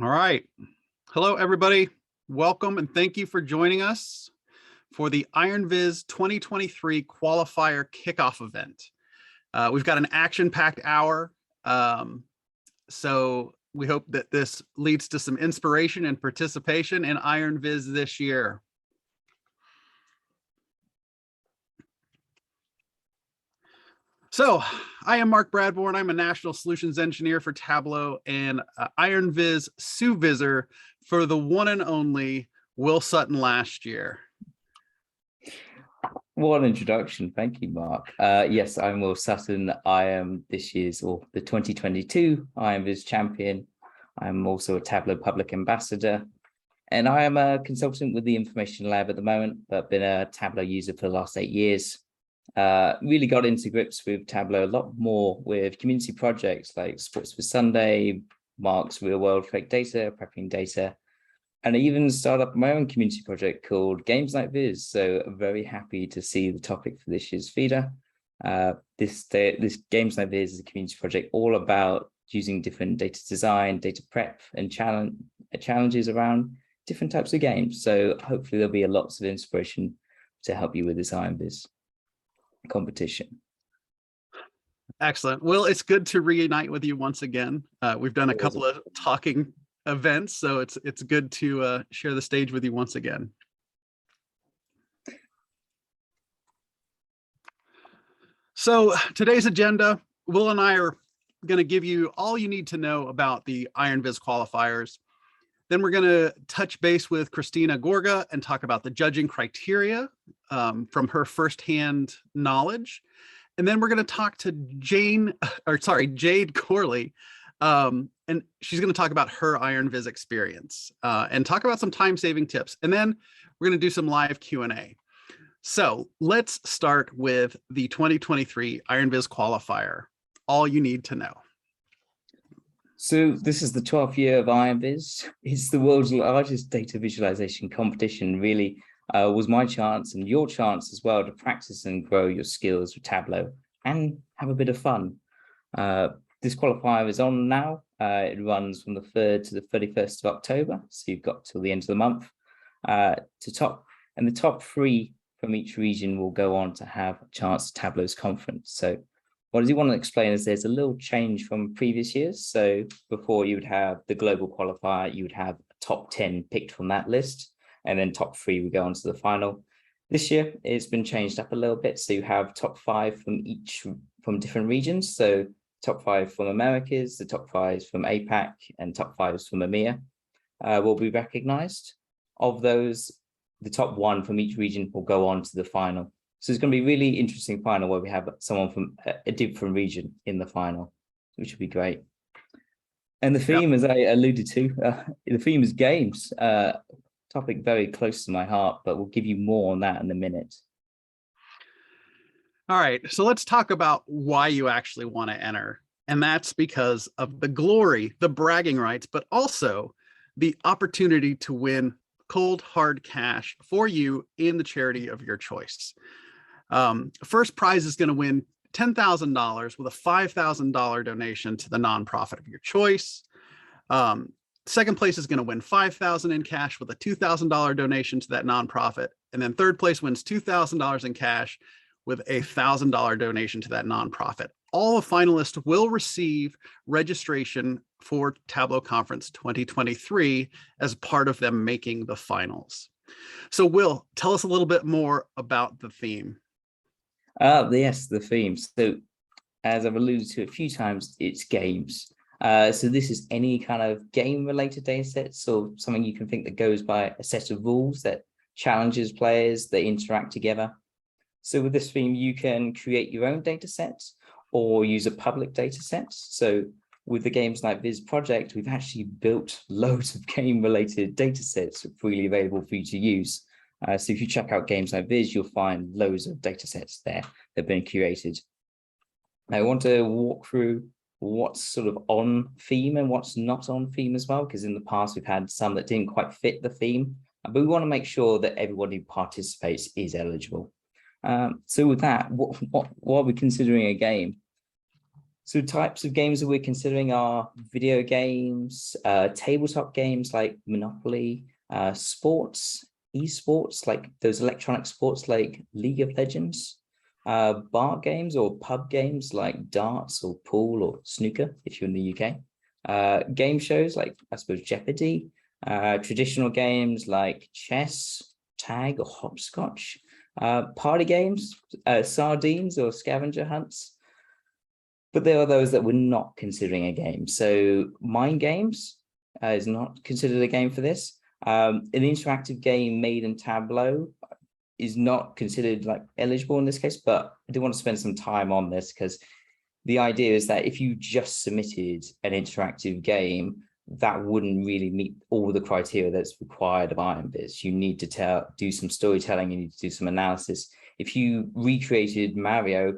All right. Hello, everybody. Welcome and thank you for joining us for the Iron Viz 2023 Qualifier Kickoff event. We've got an action-packed hour, so we hope that this leads to some inspiration and participation in Iron Viz this year. So I am Mark Bradbourne. I'm a National Solutions Engineer for Tableau and Iron Viz Sous-Viser for the one and only Will Sutton last year. What an introduction. Thank you, Mark. Yes, I'm Will Sutton. I am this year's, or the 2022 Iron Viz champion. I'm also a Tableau public ambassador, and I am a consultant with the Information Lab at the moment, but been a Tableau user for the last 8 years. Really got into grips with Tableau a lot more with community projects like Sports for Sunday, Mark's Real World Fake Data, Prepping Data, and I even started up my own community project called Games Like Viz. So I'm very happy to see the topic for this year's feeder. This Games Like Viz is a community project all about using different data design, data prep, and challenges around different types of games. So hopefully there'll be lots of inspiration to help you with this Iron Viz competition. Excellent. Well, it's good to reunite with you once again. We've done a couple of talking events, so it's good to share the stage with you once again. So today's agenda, Will and I are going to give you all you need to know about the Iron Viz qualifiers. Then we're going to touch base with Christina Gorga and talk about the judging criteria from her firsthand knowledge. And then we're going to talk to Jade Corley, and she's going to talk about her Iron Viz experience and talk about some time-saving tips. And then we're going to do some live Q&A. So let's start with the 2023 Iron Viz qualifier, all you need to know. So this is the 12th year of Iron Viz. It's the world's largest data visualization competition. Really was my chance and your chance as well to practice and grow your skills with Tableau and have a bit of fun. This qualifier is on now. It runs from the 3rd to the 31st of October. So you've got till the end of the month to top. And the top 3 from each region will go on to have a chance at Tableau's conference. So what I do want to explain is there's a little change from previous years. So before you would have the global qualifier, you would have a top 10 picked from that list, and then top 3 would go on to the final. This year, it's been changed up a little bit. So you have top 5 from different regions. So top 5 from Americas, the top 5 from APAC, and top 5 from EMEA will be recognized. Of those, the top 1 from each region will go on to the final. So it's going to be a really interesting final where we have someone from a different region in the final, which would be great. And the theme, as I alluded to, the theme is games, topic very close to my heart, but we'll give you more on that in a minute. All right, so let's talk about why you actually want to enter. And that's because of the glory, the bragging rights, but also the opportunity to win cold, hard cash for you in the charity of your choice. First prize is going to win $10,000 with a $5,000 donation to the nonprofit of your choice. Second place is going to win $5,000 in cash with a $2,000 donation to that nonprofit. And then third place wins $2,000 in cash with a $1,000 donation to that nonprofit. All the finalists will receive registration for Tableau Conference 2023 as part of them making the finals. So Will, tell us a little bit more about the theme. Yes, the theme. So as I've alluded to a few times, it's games. So this is any kind of game-related data sets or something you can think that goes by a set of rules that challenges players, they interact together. So with this theme, you can create your own data sets or use a public data set. So with the Games Like Viz project, we've actually built loads of game-related data sets freely available for you to use. So if you check out Games Like Viz, you'll find loads of data sets there that have been created. I want to walk through what's sort of on theme and what's not on theme as well, because in the past we've had some that didn't quite fit the theme, but we want to make sure that everyone who participates is eligible. So with that, what are we considering a game? So types of games that we're considering are video games, tabletop games like Monopoly, sports, esports, like those electronic sports like League of Legends, bar games or pub games like darts or pool or snooker, if you're in the UK, game shows like, I suppose, Jeopardy, traditional games like chess, tag or hopscotch, party games, sardines or scavenger hunts. But there are those that we're not considering a game. So mind games is not considered a game for this. An interactive game made in Tableau is not considered like eligible in this case, but I do want to spend some time on this because the idea is that if you just submitted an interactive game, that wouldn't really meet all the criteria that's required of Iron Viz. You need to do some storytelling, you need to do some analysis. If you recreated Mario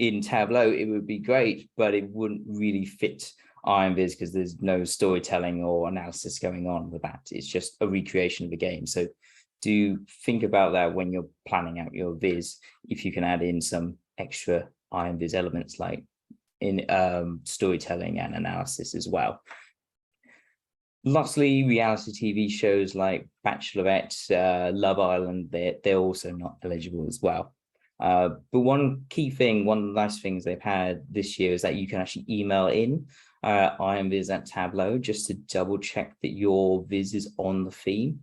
in Tableau, it would be great, but it wouldn't really fit Iron Viz because there's no storytelling or analysis going on with that. It's just a recreation of the game. So do think about that when you're planning out your Viz, if you can add in some extra Iron Viz elements like in storytelling and analysis as well. Lastly, reality TV shows like Bachelorette, Love Island, they're also not eligible as well. But one key thing, one of the nice things they've had this year is that you can actually email in Iron Viz at Tableau just to double check that your Viz is on the theme,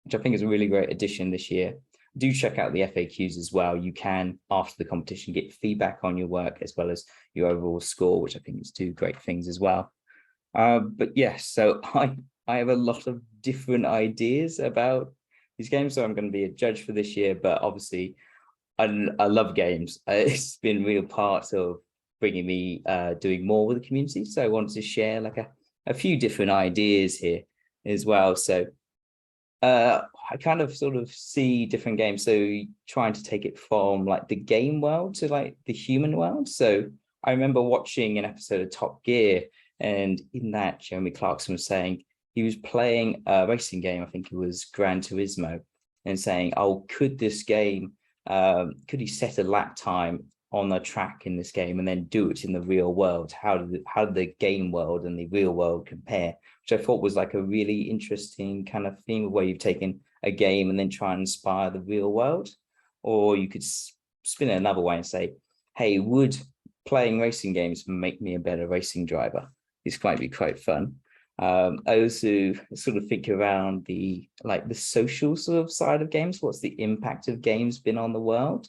which I think is a really great addition this year. Do check out the FAQs as well. You can, after the competition, get feedback on your work as well as your overall score, which I think is two great things as well. But yes, so I have a lot of different ideas about these games, so I'm going to be a judge for this year, but obviously I love games. It's been real part of bringing me doing more with the community. So I wanted to share like a few different ideas here as well. So I kind of sort of see different games. So trying to take it from like the game world to like the human world. So I remember watching an episode of Top Gear, and in that Jeremy Clarkson was saying he was playing a racing game. I think it was Gran Turismo, and saying, oh, could this game, could he set a lap time on the track in this game and then do it in the real world? How did the game world and the real world compare? Which I thought was like a really interesting kind of theme where you've taken a game and then try and inspire the real world. Or you could spin it another way and say, hey, would playing racing games make me a better racing driver? This might be quite fun. I also sort of think around the social sort of side of games. What's the impact of games been on the world?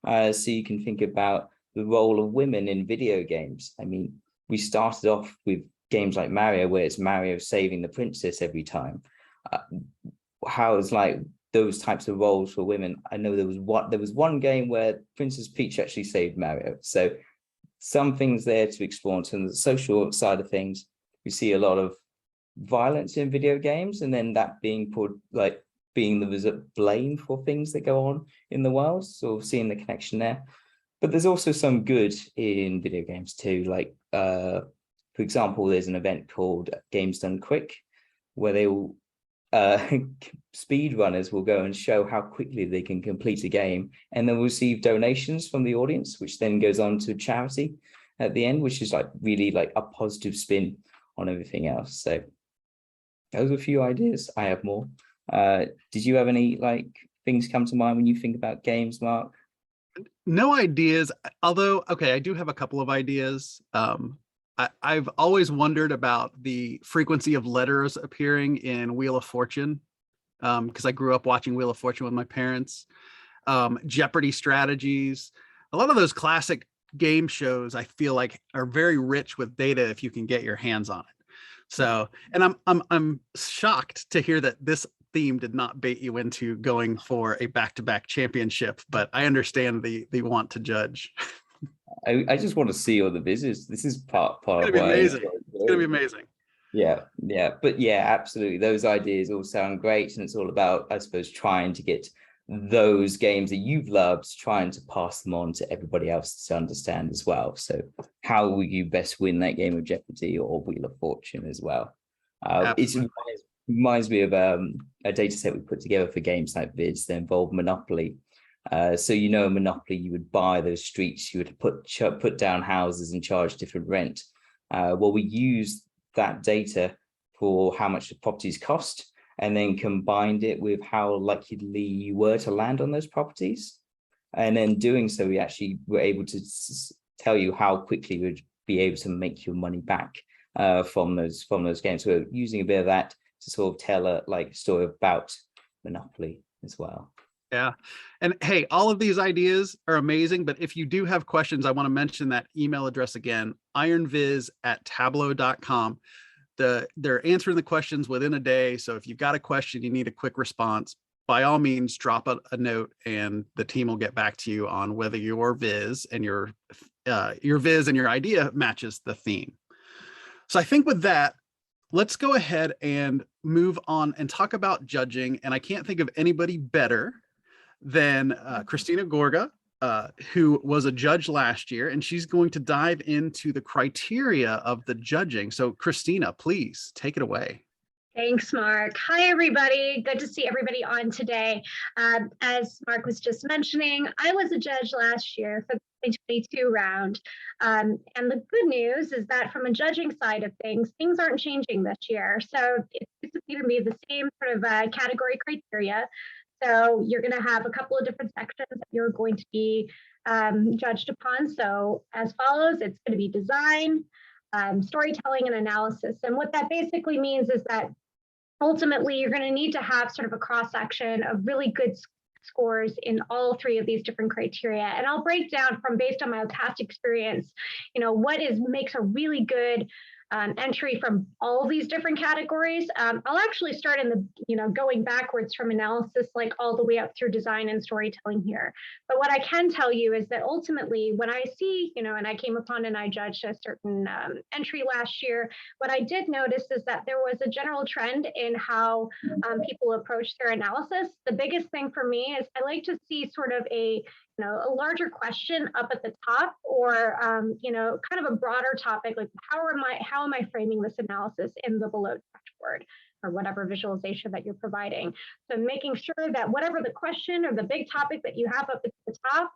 So you can think about the role of women in video games. I mean, we started off with games like Mario, where it's Mario saving the princess every time. How is like those types of roles for women? I know there was one game where Princess Peach actually saved Mario. So some things there to explore. On the social side of things, we see a lot of violence in video games, and then that being put like being the blame for things that go on in the world. So seeing the connection there. But there's also some good in video games too. Like for example, there's an event called Games Done Quick, where they will speed runners will go and show how quickly they can complete a game, and they'll receive donations from the audience, which then goes on to charity at the end, which is like really like a positive spin on everything else. So those are a few ideas. I have more. Did you have any like things come to mind when you think about games, Mark? No ideas, although, okay, I do have a couple of ideas. I've always wondered about the frequency of letters appearing in Wheel of Fortune, because I grew up watching Wheel of Fortune with my parents. Jeopardy strategies, a lot of those classic game shows I feel like are very rich with data if you can get your hands on it. So, and I'm shocked to hear that this theme did not bait you into going for a back-to-back championship, but I understand the want to judge. I just want to see all the visits. This is part It's gonna of be why amazing. It's gonna be amazing. Yeah, but yeah, absolutely. Those ideas all sound great, and it's all about, I suppose, trying to get those games that you've loved, trying to pass them on to everybody else to understand as well. So how will you best win that game of Jeopardy or Wheel of Fortune as well? It reminds me of a data set we put together for games like Viz that involve Monopoly. So, you know, in Monopoly, you would buy those streets, you would put down houses and charge different rent. Well, we use that data for how much the properties cost, and then combined it with how likely you were to land on those properties. And then doing so, we actually were able to tell you how quickly you would be able to make your money back from those games. So we're using a bit of that to sort of tell a story about Monopoly as well. Yeah. And hey, all of these ideas are amazing, but if you do have questions, I want to mention that email address again, ironviz@tableau.com. They're answering the questions within a day. So if you've got a question, you need a quick response, by all means, drop a note and the team will get back to you on whether your viz and your viz and your idea matches the theme. So I think with that, let's go ahead and move on and talk about judging. And I can't think of anybody better than Christina Gorga, who was a judge last year, and she's going to dive into the criteria of the judging. So Christina, please take it away. Thanks, Mark. Hi, everybody. Good to see everybody on today. As Mark was just mentioning, I was a judge last year for the 2022 round. And the good news is that from a judging side of things aren't changing this year. So it's going to be the same sort of category criteria. So you're going to have a couple of different sections that you're going to be judged upon. So as follows, it's going to be design, storytelling, and analysis. And what that basically means is that ultimately you're going to need to have sort of a cross-section of really good scores in all three of these different criteria. And I'll break down from, based on my past experience, what makes a really good entry from all these different categories. I'll actually start in the, going backwards from analysis, like all the way up through design and storytelling here. But what I can tell you is that ultimately when I see, and I came upon and I judged a certain entry last year, what I did notice is that there was a general trend in how people approach their analysis. The biggest thing for me is I like to see sort of a larger question up at the top, or kind of a broader topic, like how am I framing this analysis in the below dashboard or whatever visualization that you're providing. So making sure that whatever the question or the big topic that you have up at the top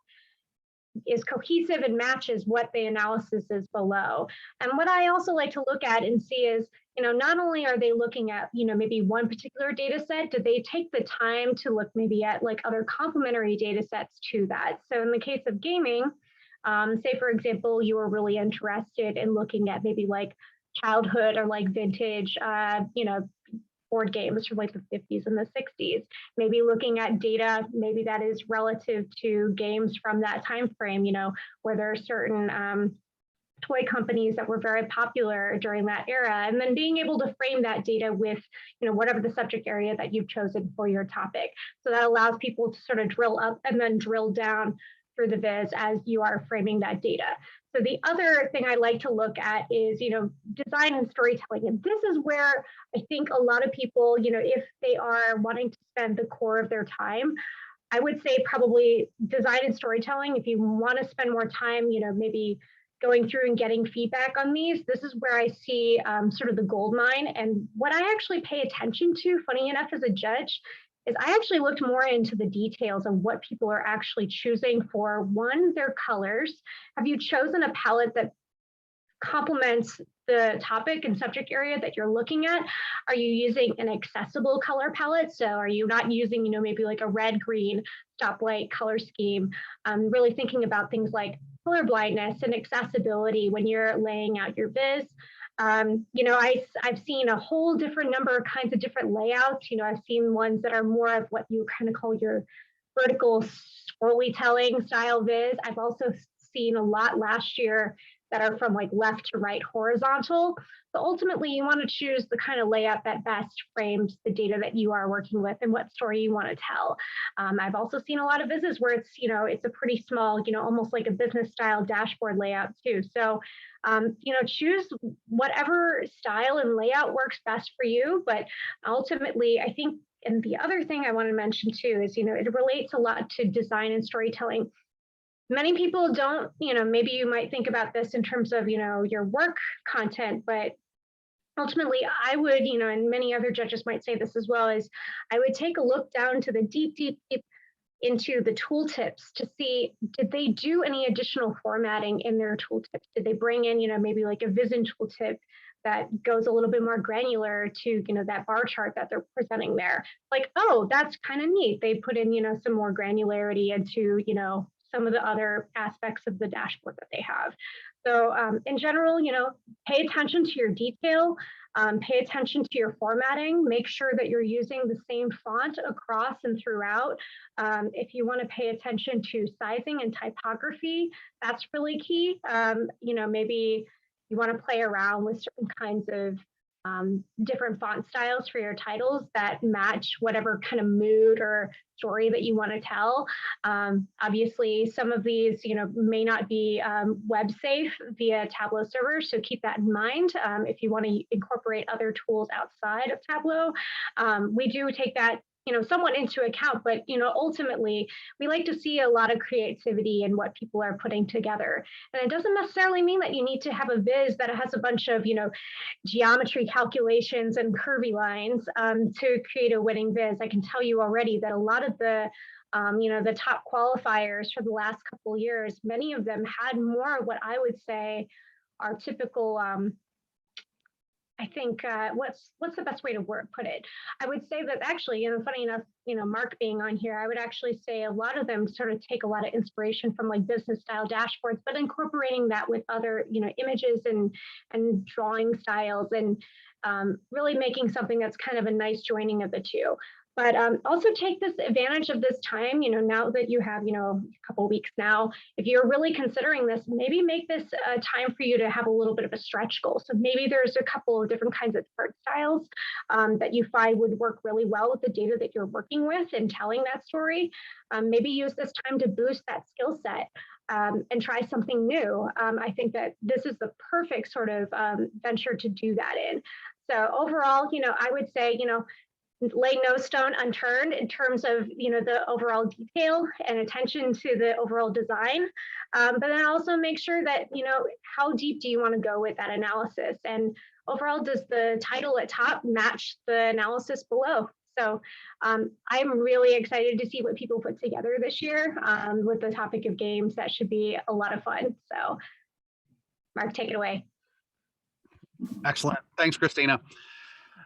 is cohesive and matches what the analysis is below. And what I also like to look at and see is, not only are they looking at, maybe one particular data set, did they take the time to look maybe at like other complementary data sets to that? So in the case of gaming, say for example, you were really interested in looking at maybe like childhood or like vintage, board games from like the 50s and the 60s, maybe looking at data, maybe that is relative to games from that time frame, where there are certain toy companies that were very popular during that era, and then being able to frame that data with, whatever the subject area that you've chosen for your topic. So that allows people to sort of drill up and then drill down through the viz as you are framing that data. So the other thing I like to look at is, design and storytelling. And this is where I think a lot of people, if they are wanting to spend the core of their time, I would say probably design and storytelling. If you want to spend more time, maybe going through and getting feedback on these, this is where I see sort of the gold mine. And what I actually pay attention to, funny enough, as a judge, is I actually looked more into the details of what people are actually choosing for, one, their colors. Have you chosen a palette that complements the topic and subject area that you're looking at? Are you using an accessible color palette? So are you not using, maybe like a red, green, stoplight color scheme? Really thinking about things like color blindness and accessibility when you're laying out your viz. I've seen a whole different number of kinds of different layouts. I've seen ones that are more of what you kind of call your vertical storytelling style viz. I've also seen a lot last year that are from like left to right horizontal. So ultimately you want to choose the kind of layout that best frames the data that you are working with and what story you want to tell. I've also seen a lot of vizzes where it's, it's a pretty small, almost like a business style dashboard layout too. So, choose whatever style and layout works best for you. But ultimately, I think, and the other thing I want to mention too is, it relates a lot to design and storytelling. Many people don't, maybe you might think about this in terms of, your work content, but ultimately I would, and many other judges might say this as well, is I would take a look down to the deep into the tooltips to see, did they do any additional formatting in their tooltips? Did they bring in, maybe like a Vision tooltip that goes a little bit more granular to, that bar chart that they're presenting there? Like, oh, that's kind of neat. They put in, some more granularity into, some of the other aspects of the dashboard that they have. So in general, pay attention to your detail, pay attention to your formatting, make sure that you're using the same font across and throughout. If you want to pay attention to sizing and typography, that's really key. Maybe you want to play around with certain kinds of different font styles for your titles that match whatever kind of mood or story that you want to tell. Obviously, some of these, may not be web safe via Tableau servers, so keep that in mind if you want to incorporate other tools outside of Tableau. We do take that somewhat into account, but ultimately we like to see a lot of creativity in what people are putting together. And it doesn't necessarily mean that you need to have a viz that has a bunch of geometry calculations and curvy lines to create a winning viz. I can tell you already that a lot of the the top qualifiers for the last couple of years, many of them had more of what I would say are typical I think what's the best way to put it? I would say that actually, funny enough, Mark being on here, I would actually say a lot of them sort of take a lot of inspiration from like business style dashboards, but incorporating that with other, images and drawing styles and really making something that's kind of a nice joining of the two. But also take this advantage of this time, now that you have, a couple of weeks now, if you're really considering this, maybe make this a time for you to have a little bit of a stretch goal. So maybe there's a couple of different kinds of art styles that you find would work really well with the data that you're working with and telling that story. Maybe use this time to boost that skill set and try something new. I think that this is the perfect sort of venture to do that in. So overall, I would say, lay no stone unturned in terms of the overall detail and attention to the overall design, but then also make sure that how deep do you want to go with that analysis, and overall does the title at top match the analysis below. So I'm really excited to see what people put together this year with the topic of games. That should be a lot of fun. So Mark, take it away. Excellent. Thanks, Christina.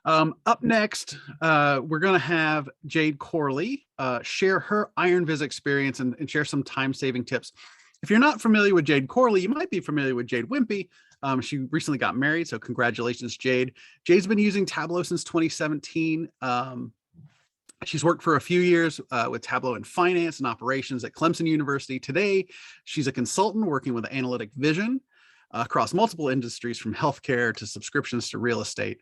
Up next, we're going to have Jade Corley share her Iron Viz experience and share some time-saving tips. If you're not familiar with Jade Corley, you might be familiar with Jade Whimpey. She recently got married, so congratulations, Jade. Jade's been using Tableau since 2017. She's worked for a few years with Tableau in finance and operations at Clemson University. Today, she's a consultant working with Analytic Vision across multiple industries, from healthcare to subscriptions to real estate.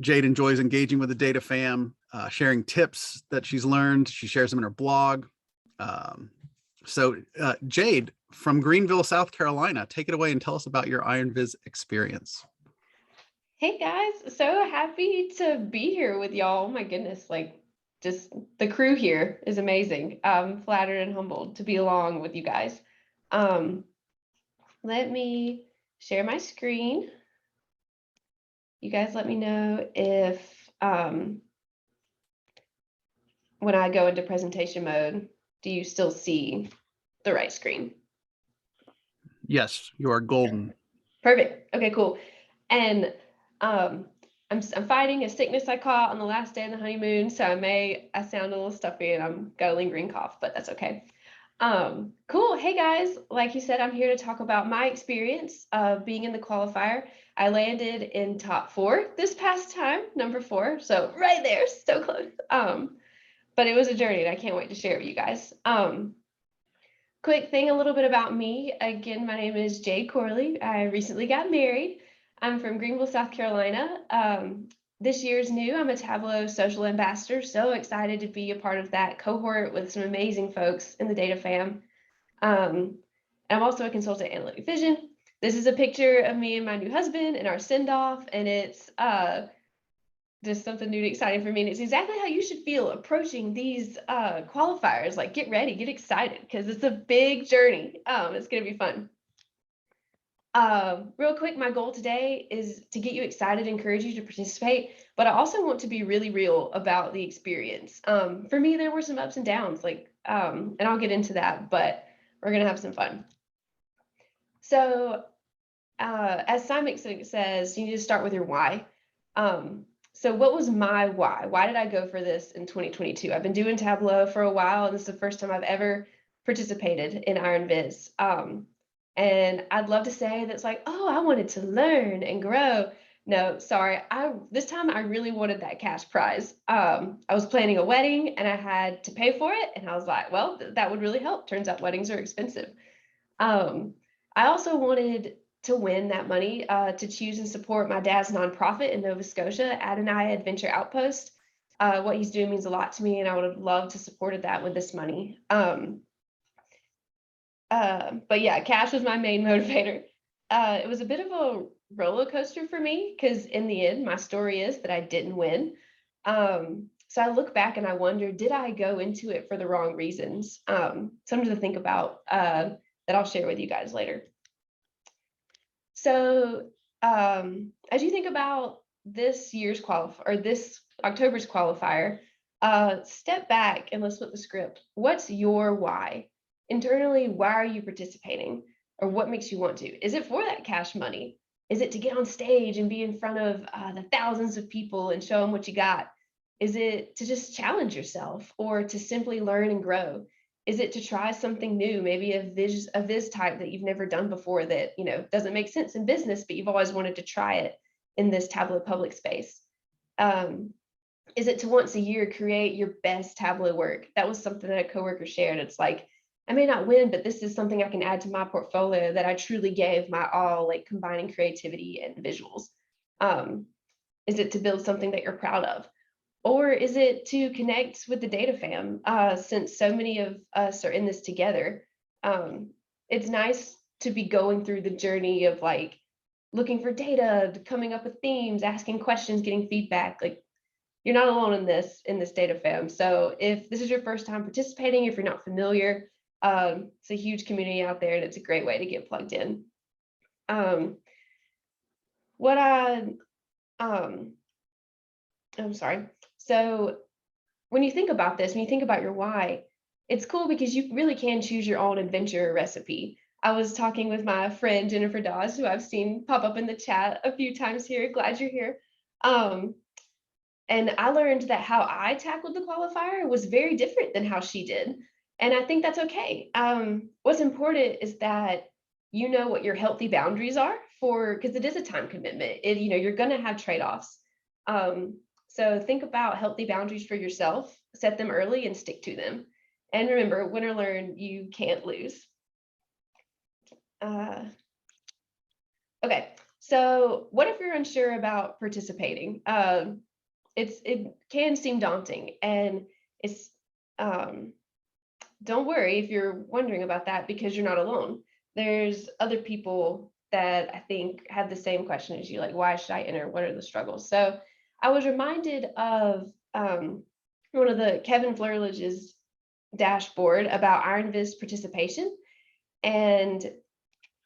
Jade enjoys engaging with the data fam, sharing tips that she's learned. She shares them in her blog. So Jade from Greenville, South Carolina, take it away and tell us about your Iron Viz experience. Hey guys, so happy to be here with y'all. Oh my goodness, like just the crew here is amazing. I'm flattered and humbled to be along with you guys. Let me share my screen. You guys let me know if when I go into presentation mode, do you still see the right screen? Yes, you are golden. Perfect. Okay, cool. And I'm fighting a sickness I caught on the last day of the honeymoon, so I sound a little stuffy and I've got a lingering cough, but that's okay. Cool. Hey guys, like you said, I'm here to talk about my experience of being in the qualifier. I landed in top 4 this past time, number 4, so right there, so close. But it was a journey and I can't wait to share it with you guys. Quick thing, a little bit about me. Again, my name is Jade Corley. I recently got married. I'm from Greenville, South Carolina. This year's new. I'm a Tableau social ambassador. So excited to be a part of that cohort with some amazing folks in the data fam. I'm also a consultant at Analytic Vision. This is a picture of me and my new husband and our send-off, and it's just something new and exciting for me. And it's exactly how you should feel approaching these qualifiers. Like, get ready, get excited, because it's a big journey. It's going to be fun. Real quick, my goal today is to get you excited, encourage you to participate, but I also want to be really real about the experience. For me, there were some ups and downs, and I'll get into that, but we're gonna have some fun. So, as Simon says, you need to start with your why. So what was my why? Why did I go for this in 2022? I've been doing Tableau for a while, and this is the first time I've ever participated in Iron Viz. And I'd love to say that's like, oh, I wanted to learn and grow. No, sorry. This time I really wanted that cash prize. I was planning a wedding and I had to pay for it. And I was like, well, that would really help. Turns out weddings are expensive. I also wanted to win that money to choose and support my dad's nonprofit in Nova Scotia, Adonai Adventure Outpost. What he's doing means a lot to me, and I would have loved to support that with this money. But yeah, cash was my main motivator. It was a bit of a roller coaster for me because in the end, my story is that I didn't win. So I look back and I wonder, did I go into it for the wrong reasons? Something to think about that I'll share with you guys later. So as you think about this year's this October's qualifier, step back and let's flip the script. What's your why? Internally, why are you participating? Or what makes you want to? Is it for that cash money? Is it to get on stage and be in front of the thousands of people and show them what you got? Is it to just challenge yourself or to simply learn and grow? Is it to try something new, maybe a viz type that you've never done before that, you know, doesn't make sense in business, but you've always wanted to try it in this Tableau public space? Is it to once a year create your best Tableau work? That was something that a coworker shared. It's like, I may not win, but this is something I can add to my portfolio that I truly gave my all, like combining creativity and visuals. Is it to build something that you're proud of? Or is it to connect with the data fam? Since so many of us are in this together, it's nice to be going through the journey of like looking for data, coming up with themes, asking questions, getting feedback. Like you're not alone in this data fam. So if this is your first time participating, if you're not familiar, it's a huge community out there and it's a great way to get plugged in. I'm sorry. So when you think about this, when you think about your why, it's cool because you really can choose your own adventure recipe. I was talking with my friend, Jennifer Dawes, who I've seen pop up in the chat a few times here. Glad you're here. And I learned that how I tackled the qualifier was very different than how she did. And I think that's okay. What's important is that you know what your healthy boundaries are because it is a time commitment. You're going to have trade-offs. So think about healthy boundaries for yourself, set them early and stick to them. And remember, win or learn, you can't lose. Okay, so what if you're unsure about participating? It can seem daunting, and it's don't worry if you're wondering about that because you're not alone. There's other people that I think have the same question as you, like, why should I enter? What are the struggles? So I was reminded of one of the Kevin Flerlage's dashboard about Iron Viz participation. And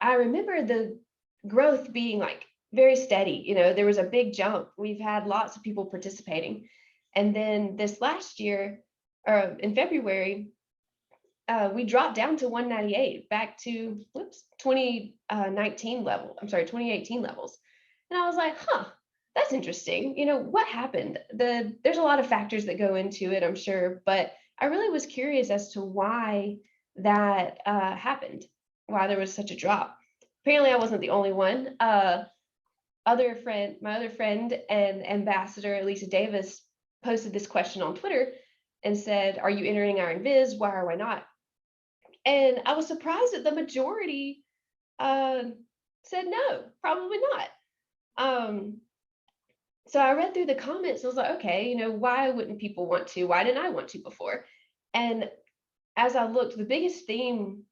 I remember the growth being like very steady. There was a big jump. We've had lots of people participating. And then this last year, in February, we dropped down to 198, back to 2018 levels. And I was like, that's interesting. What happened? There's a lot of factors that go into it, I'm sure, but I really was curious as to why that happened, why there was such a drop. Apparently I wasn't the only one. My other friend and ambassador, Lisa Davis, posted this question on Twitter and said, are you entering Iron Viz? Why or why not? And I was surprised that the majority said no, probably not. So I read through the comments. I was like, okay, why wouldn't people want to? Why didn't I want to before? And as I looked, the biggest theme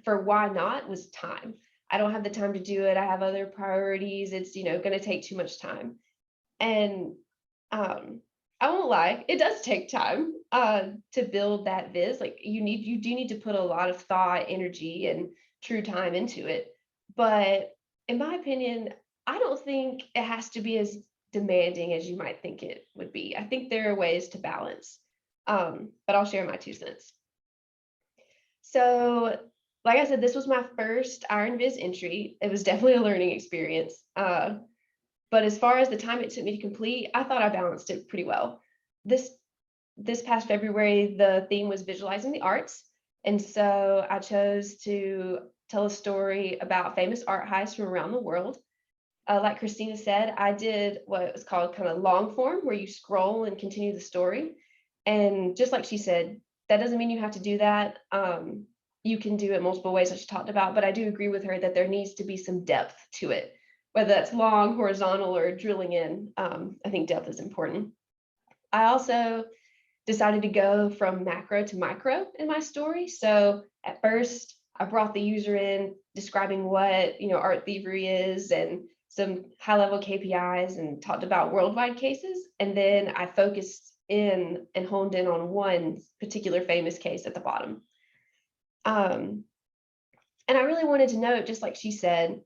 for why not was time. I don't have the time to do it. I have other priorities. It's, going to take too much time. And I won't lie, it does take time to build that viz. Like you do need to put a lot of thought, energy, and true time into it. But in my opinion, I don't think it has to be as demanding as you might think it would be. I think there are ways to balance, but I'll share my 2 cents. So, like I said, this was my first Iron Viz entry. It was definitely a learning experience. But as far as the time it took me to complete, I thought I balanced it pretty well. This past February, the theme was visualizing the arts. And so I chose to tell a story about famous art heists from around the world. Like Christina said, I did what was called kind of long form, where you scroll and continue the story. And just like she said, that doesn't mean you have to do that. You can do it multiple ways, as she talked about, but I do agree with her that there needs to be some depth to it, whether that's long, horizontal, or drilling in. I think depth is important. I also decided to go from macro to micro in my story. So at first, I brought the user in, describing what art thievery is and some high-level KPIs, and talked about worldwide cases. And then I focused in and honed in on one particular famous case at the bottom. And I really wanted to note, just like she said,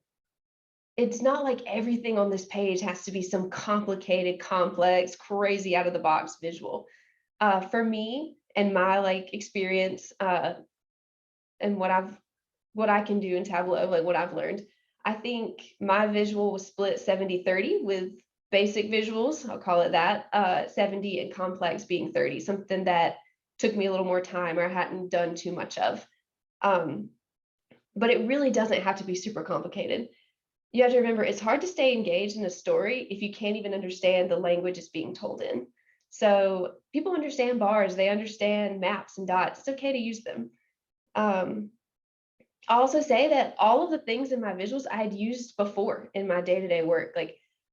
it's not like everything on this page has to be some complicated, complex, crazy out of the box visual. For me and my experience and what I can do in Tableau, what I've learned, I think my visual was split 70-30 with basic visuals, I'll call it that, 70 and complex being 30, something that took me a little more time or I hadn't done too much of. But it really doesn't have to be super complicated. You have to remember, it's hard to stay engaged in a story if you can't even understand the language it's being told in. So people understand bars, they understand maps and dots. It's okay to use them. I'll also say that all of the things in my visuals I had used before in my day-to-day work.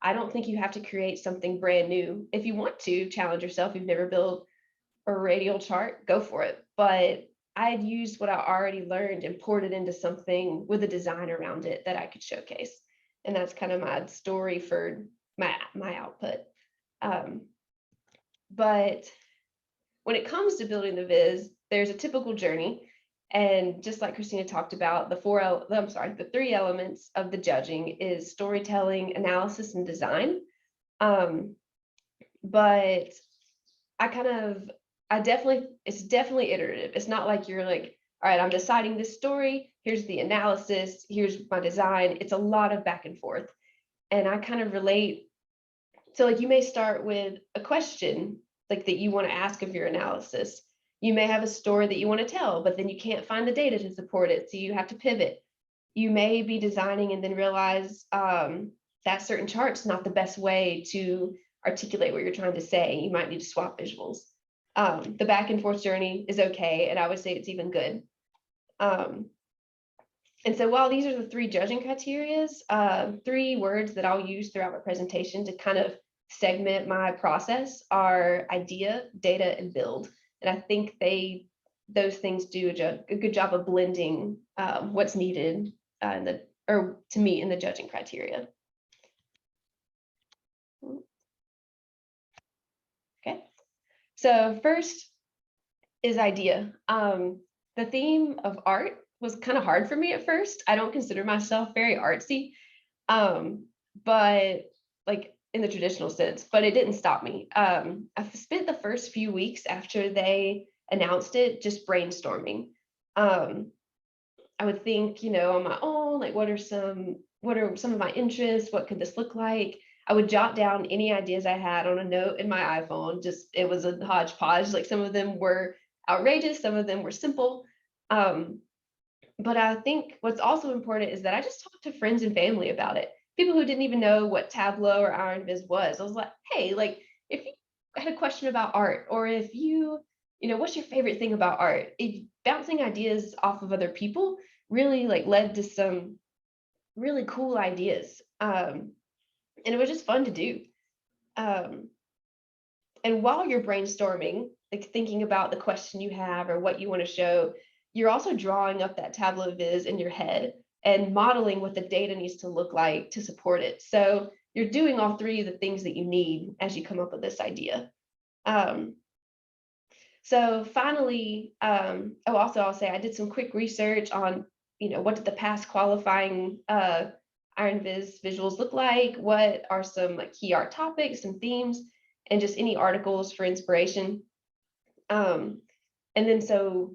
I don't think you have to create something brand new. If you want to challenge yourself, you've never built a radial chart, go for it. But I had used what I already learned and poured it into something with a design around it that I could showcase. And that's kind of my story for my output. But when it comes to building the Viz, there's a typical journey. And just like Christina talked about, the 3 elements of the judging is storytelling, analysis, and design. But it's definitely iterative. It's not like you're all right, I'm deciding this story, here's the analysis, here's my design. It's a lot of back and forth. And I kind of relate. So you may start with a question that you want to ask of your analysis. You may have a story that you want to tell, but then you can't find the data to support it, so you have to pivot. You may be designing and then realize that certain chart's not the best way to articulate what you're trying to say. You might need to swap visuals. The back and forth journey is okay, and I would say it's even good. And so while these are the 3 judging criteria, 3 words that I'll use throughout my presentation to kind of segment my process are idea, data, and build. And I think those things do a good job of blending what's needed to me in the judging criteria. Okay, so first is idea. The theme of art was kind of hard for me at first. I don't consider myself very artsy, but in the traditional sense, but it didn't stop me. I spent the first few weeks after they announced it just brainstorming. I would think, on my own, what are some of my interests? What could this look like? I would jot down any ideas I had on a note in my iPhone. It was a hodgepodge. Some of them were outrageous, some of them were simple. But I think what's also important is that I just talked to friends and family about it. People who didn't even know what Tableau or Iron Viz was. I was like, hey, if you had a question about art, or if what's your favorite thing about art? Bouncing ideas off of other people really led to some really cool ideas. And it was just fun to do. And while you're brainstorming, thinking about the question you have or what you want to show, you're also drawing up that Tableau Viz in your head and modeling what the data needs to look like to support it. So you're doing all 3 of the things that you need as you come up with this idea. So finally, I'll say I did some quick research on, what did the past qualifying Iron Viz visuals look like, what are some like key art topics and themes, and just any articles for inspiration. And then so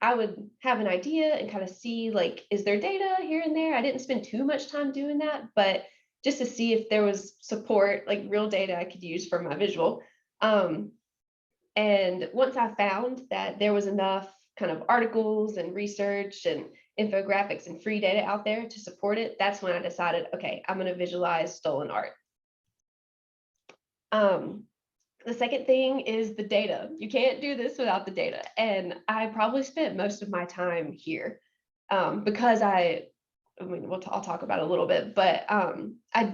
I would have an idea and kind of see like, is there data here and there? I didn't spend too much time doing that, but just to see if there was support, like real data I could use for my visual. And once I found that there was enough kind of articles and research and infographics and free data out there to support it, that's when I decided, okay, I'm going to visualize stolen art. The second thing is the data. You can't do this without the data. And I probably spent most of my time here because I mean, I'll talk about it a little bit, but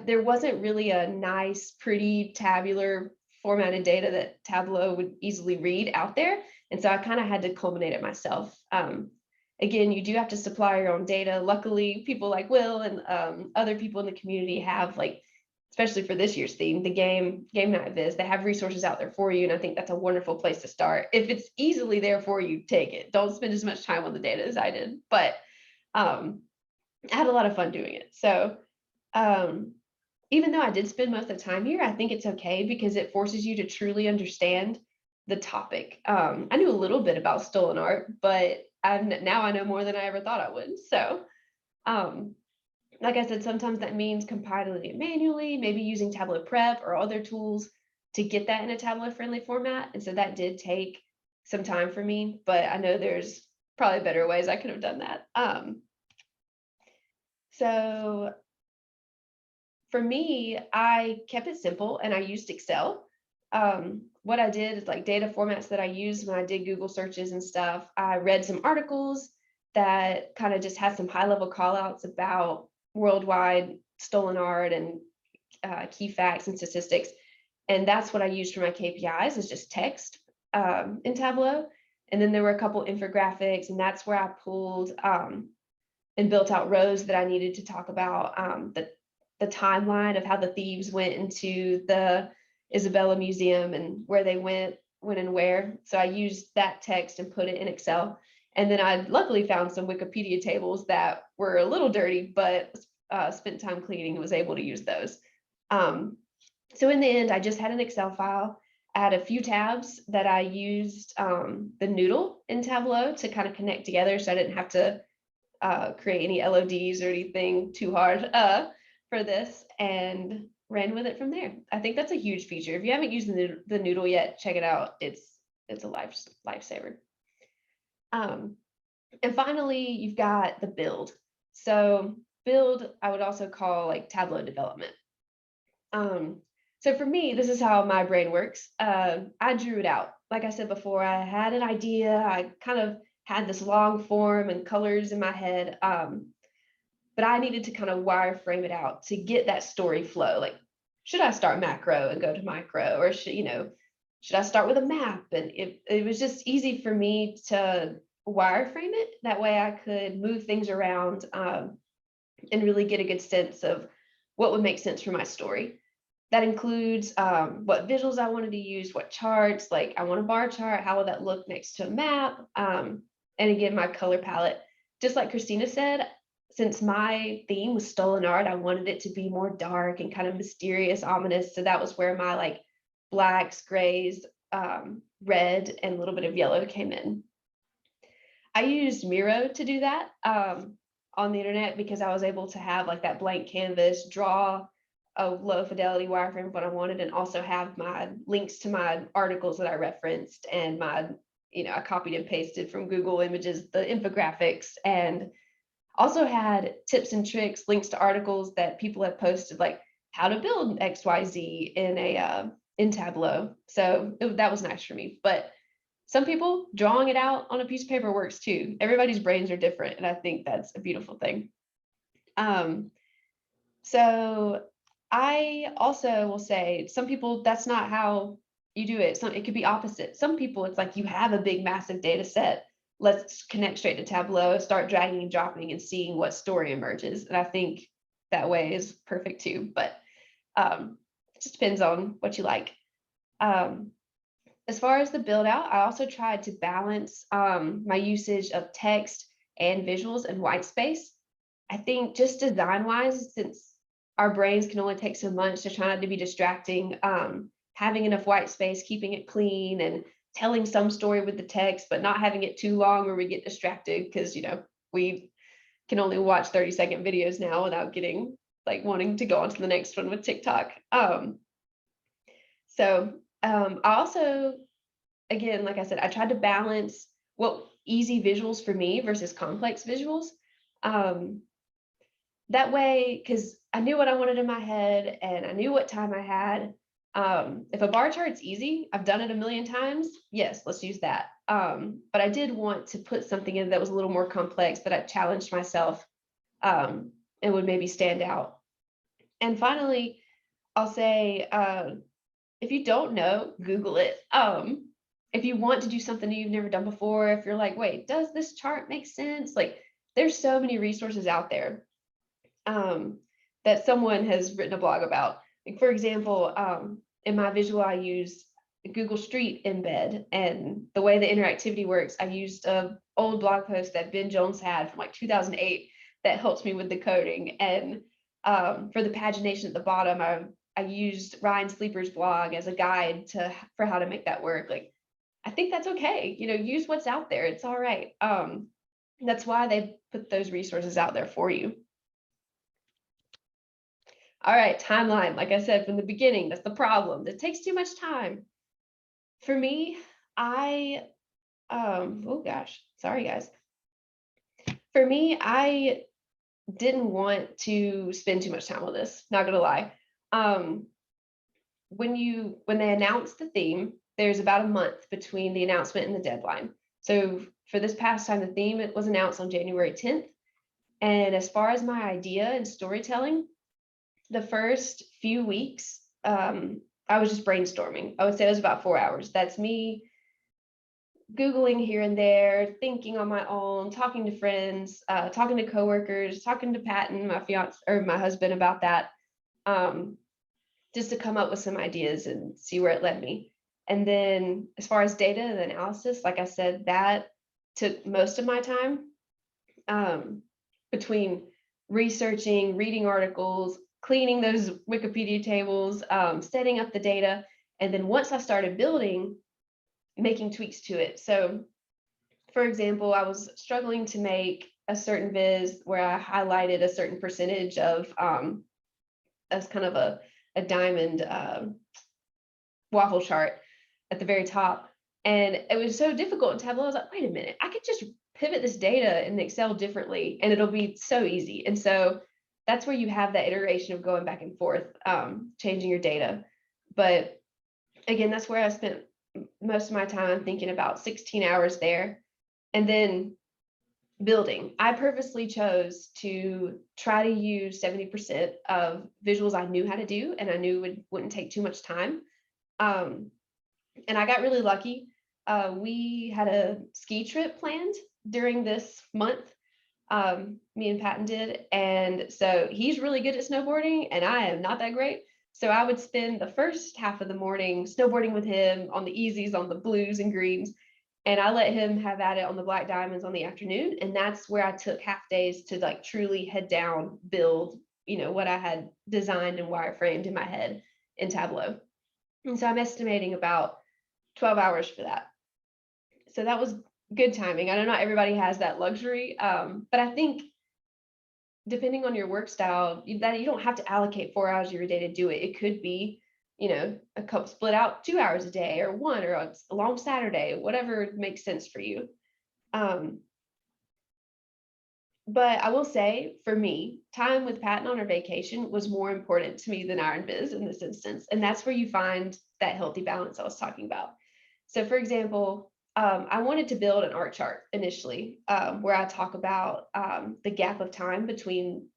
there wasn't really a nice, pretty tabular formatted data that Tableau would easily read out there. And so I kind of had to culminate it myself. Again, you do have to supply your own data. Luckily, people like Will and other people in the community have, like, especially for this year's theme, the game night viz, they have resources out there for you. And I think that's a wonderful place to start. If it's easily there for you, take it. Don't spend as much time on the data as I did. But I had a lot of fun doing it. So even though I did spend most of the time here, I think it's okay because it forces you to truly understand the topic. I knew a little bit about stolen art, but now I know more than I ever thought I would. So like I said, sometimes that means compiling it manually, maybe using Tableau Prep or other tools to get that in a Tableau friendly format. And so that did take some time for me, but I know there's probably better ways I could have done that. So for me, I kept it simple and I used Excel. What I did is like data formats that I used when I did Google searches and stuff. I read some articles that kind of just had some high level call outs about worldwide stolen art and key facts and statistics. And that's what I used for my KPIs, is just text in Tableau. And then there were a couple infographics, and that's where I pulled and built out rows that I needed to talk about the timeline of how the thieves went into the Isabella Museum and where they went and where. So I used that text and put it in Excel. And then I luckily found some Wikipedia tables that were a little dirty, but spent time cleaning and was able to use those. So in the end, I just had an Excel file. I had a few tabs that I used the noodle in Tableau to kind of connect together, so I didn't have to create any LODs or anything too hard for this, and ran with it from there. I think that's a huge feature. If you haven't used the noodle yet, check it out. It's a lifesaver. And finally, you've got the build. So build, I would also call like Tableau development. So for me, this is how my brain works. I drew it out. Like I said before, I had an idea. I kind of had this long form and colors in my head, but I needed to kind of wireframe it out to get that story flow. Like, should I start macro and go to micro, or should I start with a map? And it was just easy for me to wireframe it. That way I could move things around and really get a good sense of what would make sense for my story. That includes what visuals I wanted to use, what charts, like I want a bar chart, how will that look next to a map? And again, my color palette. Just like Christina said, since my theme was stolen art, I wanted it to be more dark and kind of mysterious, ominous. So that was where my like blacks, grays, red, and a little bit of yellow came in. I used Miro to do that on the internet because I was able to have like that blank canvas, draw a low fidelity wireframe of what I wanted, and also have my links to my articles that I referenced and my, I copied and pasted from Google Images, the infographics, and also had tips and tricks, links to articles that people have posted, like how to build XYZ in Tableau. So that was nice for me. But some people, drawing it out on a piece of paper works too. Everybody's brains are different, and I think that's a beautiful thing. So I also will say, some people, that's not how you do it. It could be opposite. Some people, it's like you have a big, massive data set. Let's connect straight to Tableau, start dragging and dropping and seeing what story emerges. And I think that way is perfect too, but it just depends on what you like. As far as the build out, I also tried to balance my usage of text and visuals and white space. I think just design wise, since our brains can only take so much, to try not to be distracting, having enough white space, keeping it clean, and telling some story with the text, but not having it too long where we get distracted, because we can only watch 30-second videos now without getting like wanting to go on to the next one with TikTok. I also, again, like I said, I tried to balance what easy visuals for me versus complex visuals. That way, because I knew what I wanted in my head and I knew what time I had. If a bar chart's easy, I've done it a million times. Yes, let's use that. But I did want to put something in that was a little more complex, that I challenged myself and would maybe stand out. And finally, I'll say, if you don't know, Google it. If you want to do something you've never done before, if you're like, wait, does this chart make sense? Like, there's so many resources out there that someone has written a blog about. Like, for example, in my visual, I use Google Street embed, and the way the interactivity works, I used an old blog post that Ben Jones had from like 2008 that helps me with the coding. And for the pagination at the bottom, I used Ryan Sleeper's blog as a guide for how to make that work. Like, I think that's okay. Use what's out there. It's all right. That's why they put those resources out there for you. All right, timeline. Like I said from the beginning, that's the problem. It takes too much time. For me, oh gosh, sorry guys. For me, I didn't want to spend too much time on this, not gonna lie. When they announced the theme, there's about a month between the announcement and the deadline. So for this past time, the theme, it was announced on January 10th. And as far as my idea and storytelling, the first few weeks, I was just brainstorming. I would say it was about 4 hours. That's me Googling here and there, thinking on my own, talking to friends, talking to coworkers, talking to Patton, my fiance or my husband, about that, just to come up with some ideas and see where it led me. And then as far as data and analysis, like I said, that took most of my time, between researching, reading articles, cleaning those Wikipedia tables, setting up the data. And then once I started building, making tweaks to it. So for example, I was struggling to make a certain viz where I highlighted a certain percentage of as kind of a diamond waffle chart at the very top. And it was so difficult in Tableau. I was like, wait a minute, I could just pivot this data in Excel differently and it'll be so easy. And so that's where you have that iteration of going back and forth, changing your data. But again, that's where I spent most of my time, thinking about 16 hours there. And then building, I purposely chose to try to use 70% of visuals I knew how to do and I knew wouldn't take too much time. And I got really lucky. We had a ski trip planned during this month. Me and Patton did. And so he's really good at snowboarding and I am not that great. So I would spend the first half of the morning snowboarding with him on the easies, on the blues and greens. And I let him have at it on the black diamonds on the afternoon. And that's where I took half days to like truly head down, build, what I had designed and wireframed in my head in Tableau. And so I'm estimating about 12 hours for that. So that was good timing. I know not everybody has that luxury, but I think depending on your work style, that you don't have to allocate 4 hours of your day to do it. It could be, a couple split out 2 hours a day or one, or a long Saturday, whatever makes sense for you. But I will say, for me, time with Patton on our vacation was more important to me than Iron Viz in this instance. And that's where you find that healthy balance I was talking about. So for example, I wanted to build an art chart initially, where I talk about the gap of time between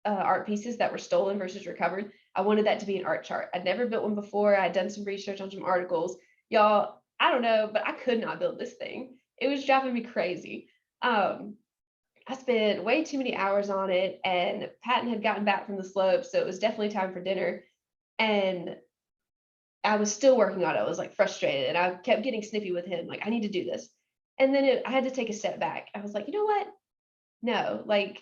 art pieces that were stolen versus recovered. I wanted that to be an art chart. I'd never built one before. I'd done some research on some articles. Y'all, I don't know, but I could not build this thing. It was driving me crazy. I spent way too many hours on it, and Patton had gotten back from the slope, so it was definitely time for dinner. And I was still working on it. I was like frustrated, and I kept getting snippy with him, like, I need to do this. And then I had to take a step back. I was like, you know what? No, like,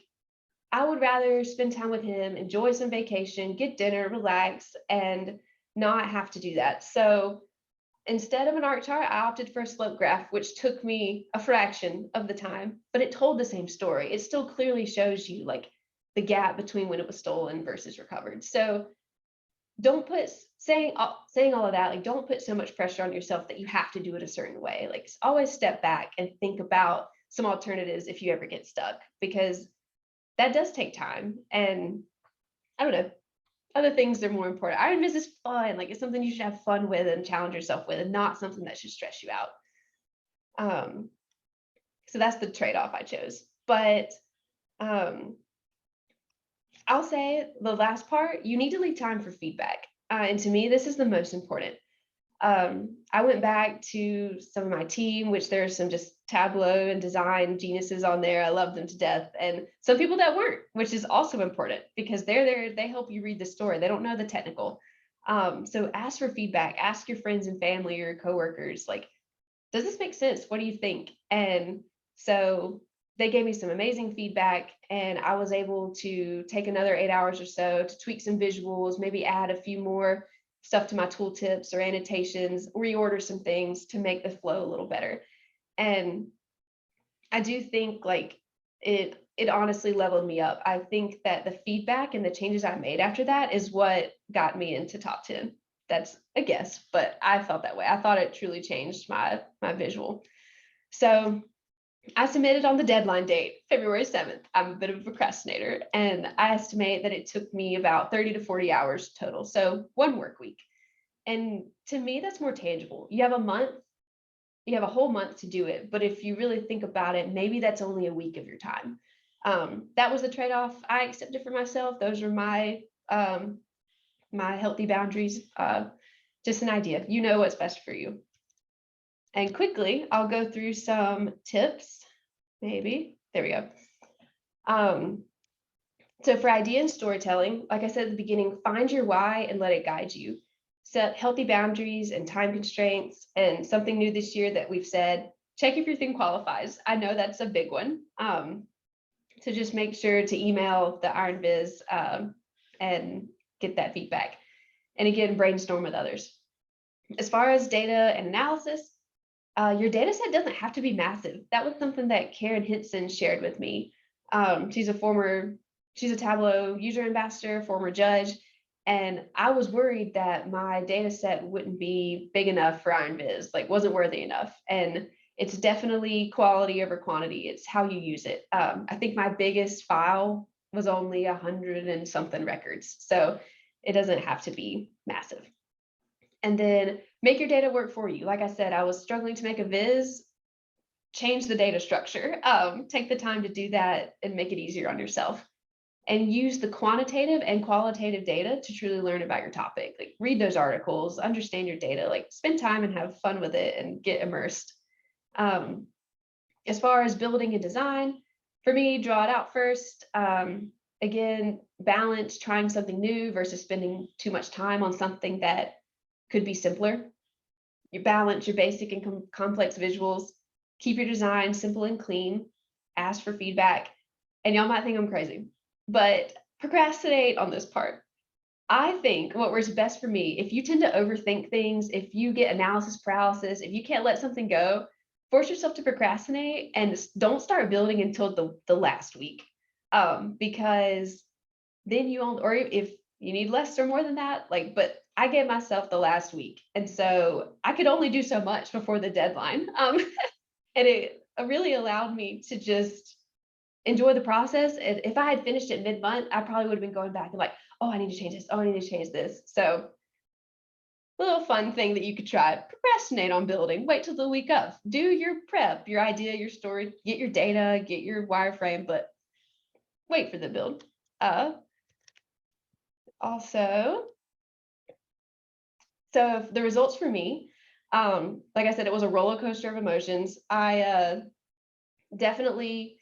I would rather spend time with him, enjoy some vacation, get dinner, relax, and not have to do that. So instead of an arc chart, I opted for a slope graph, which took me a fraction of the time, but it told the same story. It still clearly shows you like the gap between when it was stolen versus recovered. So don't put saying all of that, like don't put so much pressure on yourself that you have to do it a certain way. Like always step back and think about some alternatives if you ever get stuck, because that does take time. And I don't know, other things are more important. Iron Viz is fun. Like it's something you should have fun with and challenge yourself with, and not something that should stress you out. So that's the trade-off I chose. But I'll say the last part, you need to leave time for feedback. And to me, this is the most important. I went back to some of my team, which there's some just Tableau and design geniuses on there. I love them to death. And some people that weren't, which is also important because they're there, they help you read the story. They don't know the technical. So ask for feedback, ask your friends and family or coworkers, like, does this make sense? What do you think? And so they gave me some amazing feedback, and I was able to take another 8 hours or so to tweak some visuals, maybe add a few more stuff to my tooltips or annotations, reorder some things to make the flow a little better. And I do think like it honestly leveled me up. I think that the feedback and the changes I made after that is what got me into top 10. That's a guess, but I felt that way. I thought it truly changed my visual. So I submitted on the deadline date, February 7th. I'm a bit of a procrastinator, and I estimate that it took me about 30 to 40 hours total. So 1 work week. And to me, that's more tangible. You have a month, you have a whole month to do it. But if you really think about it, maybe that's only a week of your time. That was the trade-off I accepted for myself. Those are my healthy boundaries. Just an idea. You know what's best for you. And quickly, I'll go through some tips, maybe. There we go. So for idea and storytelling, like I said at the beginning, find your why and let it guide you. Set healthy boundaries and time constraints. And something new this year that we've said, check if your thing qualifies. I know that's a big one. So just make sure to email the Iron Viz and get that feedback. And again, brainstorm with others. As far as data and analysis, your data set doesn't have to be massive. That was something that Karen Hinson shared with me. She's a Tableau user ambassador, former judge, and I was worried that my data set wouldn't be big enough for Iron Viz, like wasn't worthy enough. And it's definitely quality over quantity. It's how you use it. I think my biggest file was only 100 and something records, so it doesn't have to be massive. And then make your data work for you. Like I said, I was struggling to make a viz, change the data structure, take the time to do that and make it easier on yourself. And use the quantitative and qualitative data to truly learn about your topic. Like read those articles, understand your data, like spend time and have fun with it and get immersed. As far as building and design, for me, draw it out first. Again, balance trying something new versus spending too much time on something that could be simpler. You balance your basic and complex visuals, keep your design simple and clean, ask for feedback. And y'all might think I'm crazy, but procrastinate on this part. I think what works best for me, if you tend to overthink things, if you get analysis paralysis, if you can't let something go, force yourself to procrastinate and don't start building until the last week. Because then you won't, or if you need less or more than that, like, but I gave myself the last week. And so I could only do so much before the deadline. And it really allowed me to just enjoy the process. And if I had finished it mid-month, I probably would have been going back and like, oh, I need to change this. Oh, I need to change this. So a little fun thing that you could try, procrastinate on building, wait till the week of, do your prep, your idea, your story, get your data, get your wireframe, but wait for the build. Also, so the results for me, like I said, it was a roller coaster of emotions. I definitely,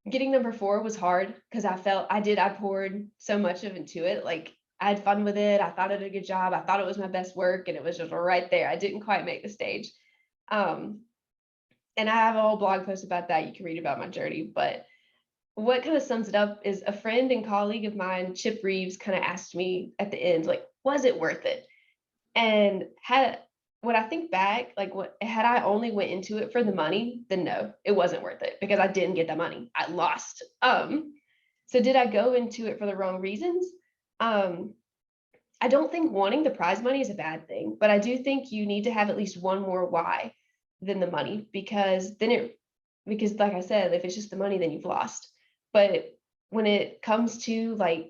getting number 4 was hard because I poured so much of into it. Like I had fun with it. I thought I did a good job. I thought it was my best work, and it was just right there. I didn't quite make the stage. And I have a whole blog post about that. You can read about my journey, but what kind of sums it up is a friend and colleague of mine, Chip Reeves, kind of asked me at the end, like, was it worth it? And when I think back, like, what had I only went into it for the money, then no, it wasn't worth it because I didn't get the money. I lost. So did I go into it for the wrong reasons? I don't think wanting the prize money is a bad thing, but I do think you need to have at least one more why than the money, because like I said, if it's just the money, then you've lost. But when it comes to the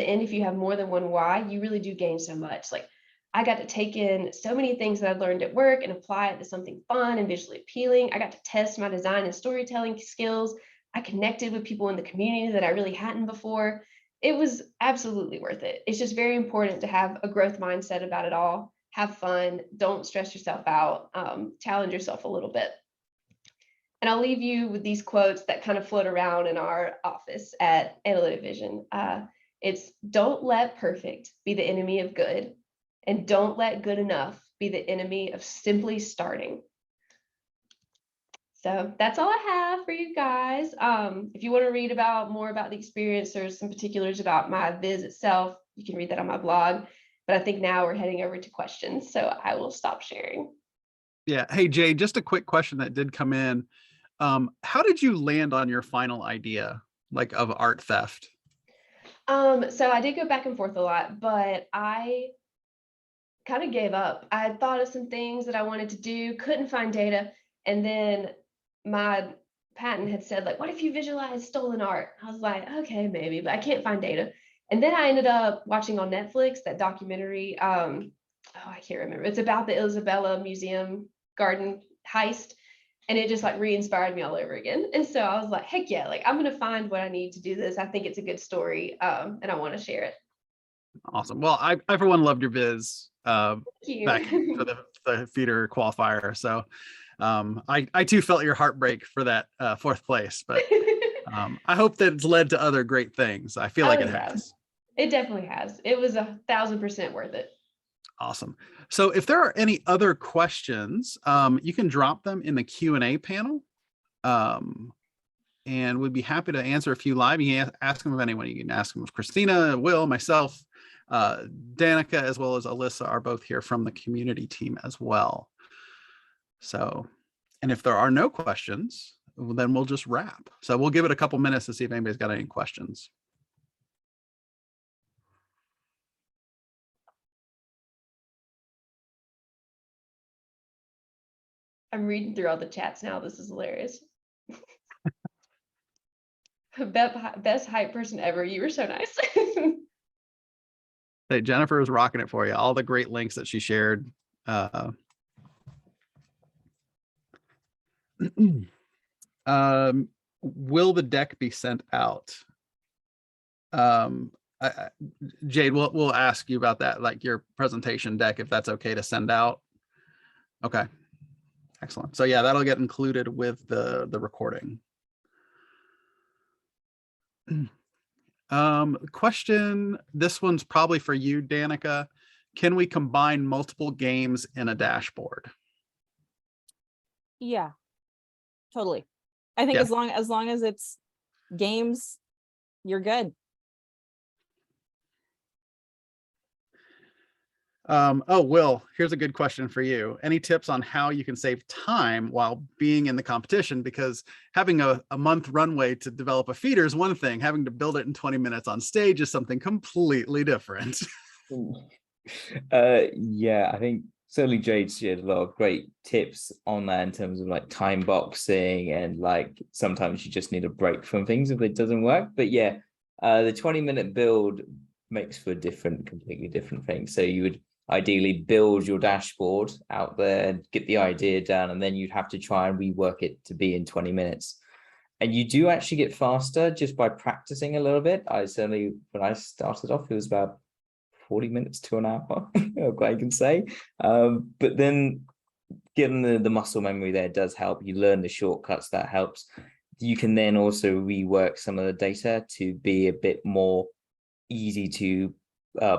end, if you have more than one why, you really do gain so much. Like, I got to take in so many things that I learned at work and apply it to something fun and visually appealing. I got to test my design and storytelling skills. I connected with people in the community that I really hadn't before. It was absolutely worth it. It's just very important to have a growth mindset about it all. Have fun. Don't stress yourself out. Challenge yourself a little bit. And I'll leave you with these quotes that kind of float around in our office at Analytic Vision. It's, don't let perfect be the enemy of good, and don't let good enough be the enemy of simply starting. So that's all I have for you guys. If you want to read more about the experience or some particulars about my Viz itself, you can read that on my blog. But I think now we're heading over to questions, so I will stop sharing. Yeah. Hey, Jade, just a quick question that did come in. How did you land on your final idea, like, of art theft? So I did go back and forth a lot, but I kind of gave up. I had thought of some things that I wanted to do, couldn't find data. And then my patent had said, like, what if you visualize stolen art? I was like, okay, maybe, but I can't find data. And then I ended up watching on Netflix that documentary. I can't remember. It's about the Isabella Museum garden heist. And it just like re-inspired me all over again. And so I was like, heck yeah, like, I'm going to find what I need to do this. I think it's a good story. And I want to share it. Awesome. Well, I for one loved your Viz Thank you. back for the feeder qualifier. So I too felt your heartbreak for that fourth place, but I hope that it's led to other great things. I feel like it has. It definitely has. It was 1,000% worth it. Awesome. So if there are any other questions, you can drop them in the Q&A panel. And we'd be happy to answer a few live. You can ask them of anyone. You can ask them of Christina, Will, myself, Danica, as well as Alyssa are both here from the community team as well. So, and if there are no questions, then we'll just wrap. So we'll give it a couple minutes to see if anybody's got any questions. I'm reading through all the chats now. This is hilarious. Best hype person ever. You were so nice. Hey, Jennifer is rocking it for you. All the great links that she shared. Will the deck be sent out? Jade, we'll ask you about that, like your presentation deck, if that's okay to send out. Okay, excellent. So yeah, that'll get included with the recording. Question, this one's probably for you, Danica. Can we combine multiple games in a dashboard? Yeah, totally. I think as long as it's games, you're good. Oh, Will, here's a good question for you. Any tips on how you can save time while being in the competition? Because having a month runway to develop a feeder is one thing. Having to build it in 20 minutes on stage is something completely different. Yeah, I think certainly Jade shared a lot of great tips on that in terms of like time boxing, and like sometimes you just need a break from things if it doesn't work. But yeah, the 20-minute build makes for completely different things. So you would ideally build your dashboard out there and get the idea down, and then you'd have to try and rework it to be in 20 minutes. And you do actually get faster just by practicing a little bit. I certainly, when I started off, it was about 40 minutes to an hour, I can say. But then getting the muscle memory there does help. You learn the shortcuts, that helps. You can then also rework some of the data to be a bit more easy to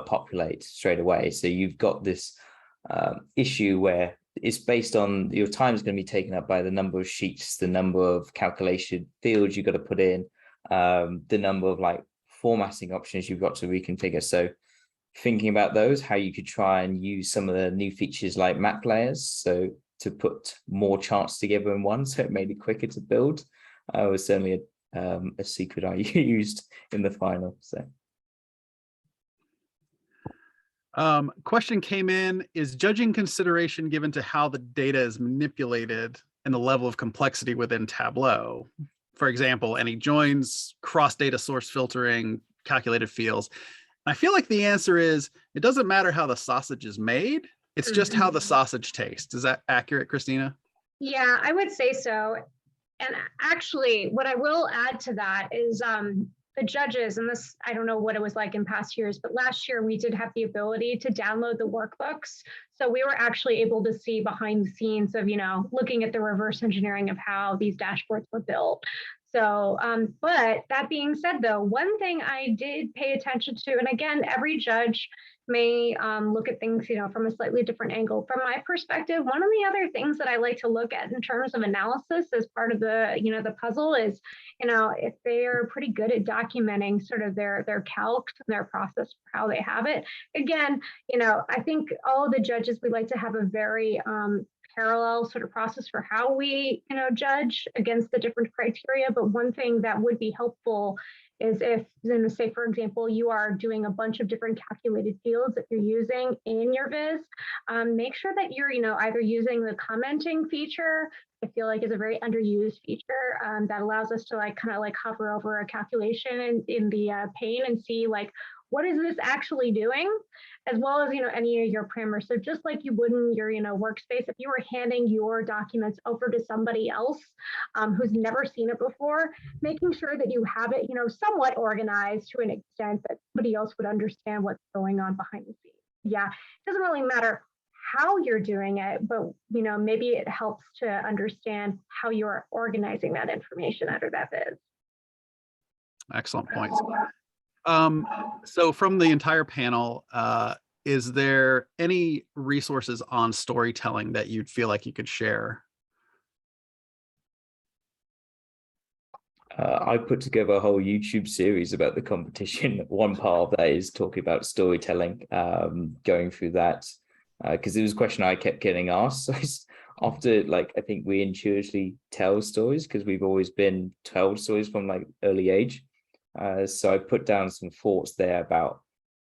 populate straight away. So you've got this issue where it's based on your time is going to be taken up by the number of sheets, the number of calculation fields you've got to put in, the number of like formatting options you've got to reconfigure. So thinking about those, how you could try and use some of the new features like map layers, so to put more charts together in one, so it made it quicker to build, was certainly a secret I used in the final. So. Question came in, is judging consideration given to how the data is manipulated and the level of complexity within Tableau? For example, any joins, cross data source filtering, calculated fields. I feel like the answer is, it doesn't matter how the sausage is made. It's just how the sausage tastes. Is that accurate, Christina? Yeah, I would say so. And actually, what I will add to that is the judges, and this, I don't know what it was like in past years, but last year we did have the ability to download the workbooks. So we were actually able to see behind the scenes of, looking at the reverse engineering of how these dashboards were built. So, but that being said, though, one thing I did pay attention to, and again, every judge may look at things, from a slightly different angle. From my perspective, one of the other things that I like to look at in terms of analysis as part of the, the puzzle is, if they are pretty good at documenting sort of their calcs and their process for how they have it. Again, I think all of the judges, we like to have a very parallel sort of process for how we, judge against the different criteria. But one thing that would be helpful is if, say, for example, you are doing a bunch of different calculated fields that you're using in your Viz, make sure that you're, either using the commenting feature. I feel like is a very underused feature that allows us to kind of hover over a calculation in the pane and see what is this actually doing, as well as, any of your parameters. So just like you would in your, workspace, if you were handing your documents over to somebody else who's never seen it before, making sure that you have it, somewhat organized to an extent that somebody else would understand what's going on behind the scenes. Yeah, it doesn't really matter how you're doing it, but, maybe it helps to understand how you're organizing that information under that Viz. Excellent points. So from the entire panel, is there any resources on storytelling that you'd feel like you could share? I put together a whole YouTube series about the competition. One part of that is talking about storytelling, going through that, because it was a question I kept getting asked. So after, I think we intuitively tell stories because we've always been told stories from early age. So I put down some thoughts there about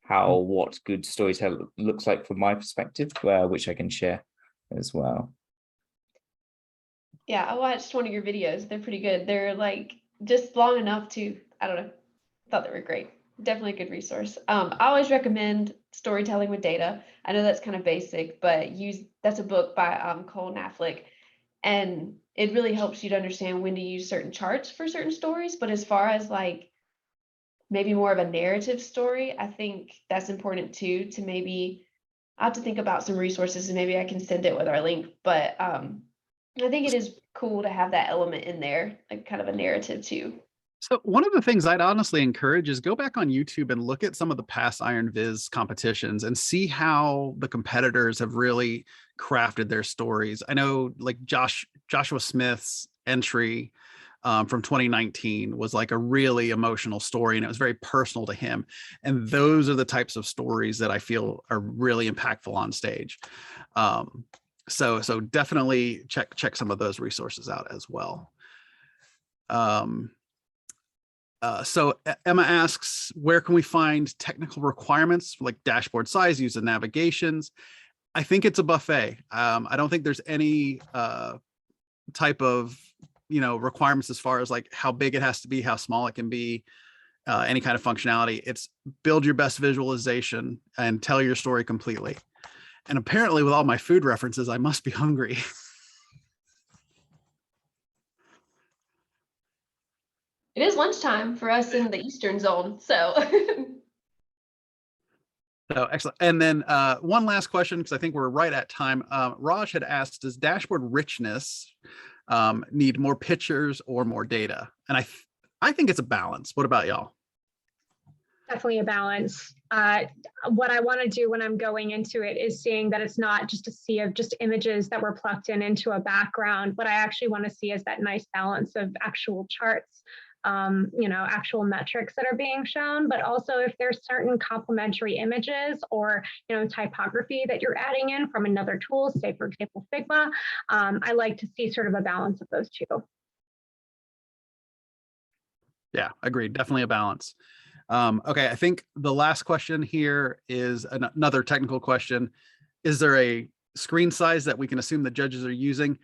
what good storytelling looks like from my perspective, which I can share as well. Yeah, I watched one of your videos. They're pretty good. They're just long enough to, I don't know, thought they were great. Definitely a good resource. I always recommend Storytelling with Data. I know that's kind of basic, but that's a book by Cole Knaflick. And it really helps you to understand when to use certain charts for certain stories. But as far as maybe more of a narrative story, I think that's important too, to maybe, I have to think about some resources and maybe I can send it with our link, but I think it is cool to have that element in there, kind of a narrative too. So one of the things I'd honestly encourage is go back on YouTube and look at some of the past Iron Viz competitions and see how the competitors have really crafted their stories. I know Joshua Smith's entry from 2019 was a really emotional story, and it was very personal to him. And those are the types of stories that I feel are really impactful on stage. So definitely check some of those resources out as well. So Emma asks, where can we find technical requirements like dashboard size, use of navigations? I think it's a buffet. I don't think there's any type of requirements as far as how big it has to be, how small it can be, any kind of functionality. It's build your best visualization and tell your story completely. And apparently with all my food references, I must be hungry. It is lunchtime for us in the Eastern zone, so. So excellent. And then one last question, because I think we're right at time. Raj had asked, does dashboard richness need more pictures or more data? And I think it's a balance. What about y'all? Definitely a balance. what I want to do when I'm going into it is seeing that it's not just a sea of just images that were plucked into a background. What I actually want to see is that nice balance of actual charts, actual metrics that are being shown, but also if there's certain complementary images or, typography that you're adding in from another tool, say for example, Figma, I like to see sort of a balance of those two. Yeah, agreed. Definitely a balance. Okay, I think the last question here is another technical question. Is there a screen size that we can assume the judges are using?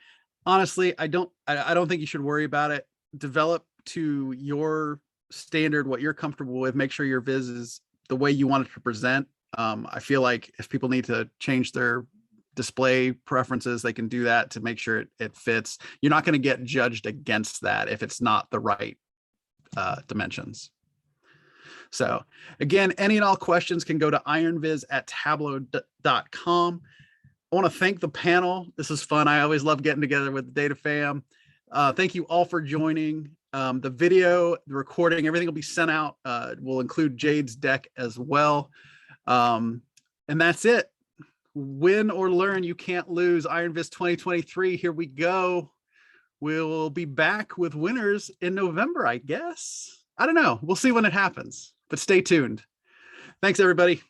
Honestly, I don't think you should worry about it. Develop to your standard, what you're comfortable with. Make sure your viz is the way you want it to present. I feel like if people need to change their display preferences, they can do that to make sure it fits. You're not going to get judged against that if it's not the right dimensions. So again, any and all questions can go to ironviz@tableau.com. I want to thank the panel. This is fun. I always love getting together with the data fam. Thank you all for joining. The video, the recording, everything will be sent out. We'll include Jade's deck as well. And that's it. Win or learn, you can't lose. Iron Viz 2023, here we go. We'll be back with winners in November, I guess. I don't know. We'll see when it happens, but stay tuned. Thanks, everybody.